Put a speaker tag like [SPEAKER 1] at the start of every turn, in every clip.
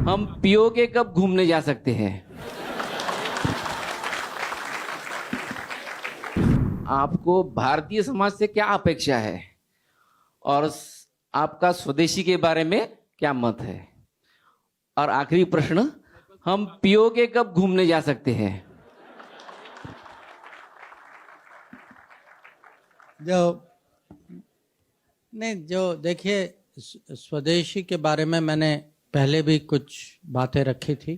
[SPEAKER 1] हम पीओके कब घूमने जा सकते हैं? आपको भारतीय समाज से क्या अपेक्षा है और आपका स्वदेशी के बारे में क्या मत है? और आखिरी प्रश्न, हम पीओके कब घूमने जा सकते हैं?
[SPEAKER 2] जो देखिए, स्वदेशी के बारे में मैंने पहले भी कुछ बातें रखी थी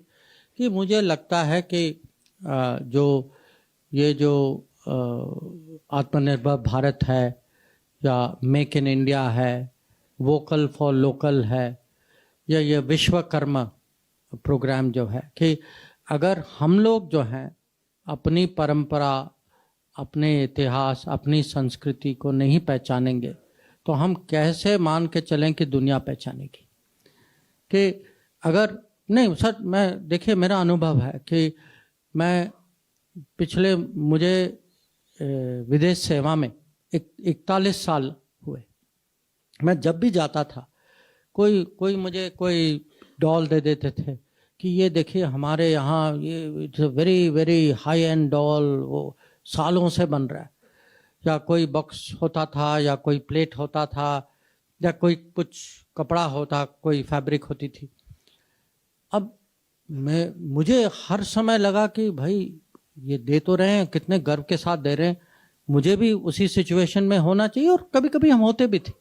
[SPEAKER 2] कि मुझे लगता है कि जो आत्मनिर्भर भारत है या मेक इन इंडिया है, वोकल फॉर लोकल है, या ये विश्वकर्मा प्रोग्राम जो है, कि अगर हम लोग जो हैं अपनी परंपरा, अपने इतिहास, अपनी संस्कृति को नहीं पहचानेंगे तो हम कैसे मान के चलें कि दुनिया पहचानेगी? कि अगर नहीं सर, मैं देखिए मेरा अनुभव है कि मैं पिछले मुझे विदेश सेवा में 41 साल हुए। मैं जब भी जाता था कोई मुझे कोई डॉल दे देते थे कि ये देखिए हमारे यहाँ ये it's very very high and doll, वो सालों से बन रहा है। या कोई बॉक्स होता था या कोई प्लेट होता था या कोई कुछ कपड़ा होता, कोई फैब्रिक होती थी। अब मुझे हर समय लगा कि भाई ये दे तो रहे हैं, कितने गर्व के साथ दे रहे हैं, मुझे भी उसी सिचुएशन में होना चाहिए, और कभी कभी हम होते भी थे।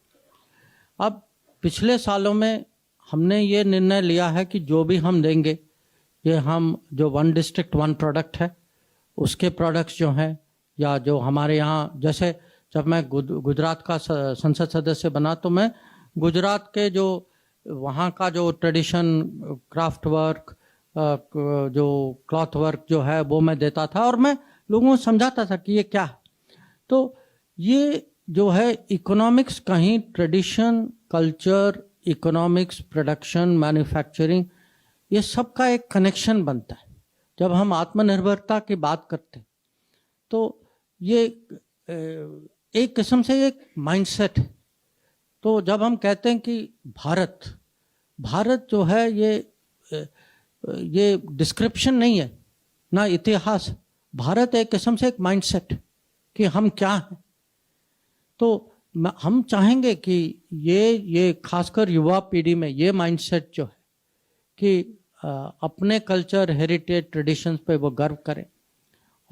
[SPEAKER 2] अब पिछले सालों में हमने ये निर्णय लिया है कि जो भी हम देंगे, ये हम जो वन डिस्ट्रिक्ट वन प्रोडक्ट है उसके प्रोडक्ट्स जो हैं, या जो हमारे यहाँ, जैसे जब मैं गुजरात का संसद सदस्य बना तो मैं गुजरात के जो वहाँ का जो ट्रेडिशन, क्राफ्ट वर्क, जो क्लॉथ वर्क जो है वो मैं देता था, और मैं लोगों को समझाता था कि ये क्या है। तो ये जो है इकोनॉमिक्स, कहीं tradition, culture, economics, production, manufacturing, ये सब का एक कनेक्शन बनता है। जब हम आत्मनिर्भरता की बात करते हैं तो ये एक किस्म से एक माइंडसेट है। तो जब हम कहते हैं कि भारत जो है, ये डिस्क्रिप्शन नहीं है ना इतिहास। भारत एक किस्म से एक माइंडसेट कि हम क्या हैं। तो हम चाहेंगे कि ये खासकर युवा पीढ़ी में ये माइंडसेट जो है कि अपने कल्चर, हेरिटेज, ट्रेडिशंस पे वो गर्व करें।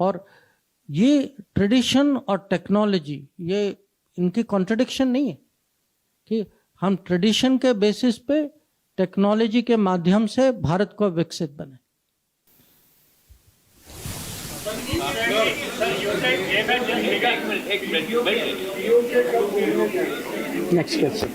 [SPEAKER 2] और ये ट्रेडिशन और टेक्नोलॉजी, ये इनकी कॉन्ट्रडिक्शन नहीं है कि हम ट्रेडिशन के बेसिस पे टेक्नोलॉजी के माध्यम से भारत को विकसित बने।
[SPEAKER 3] Next question.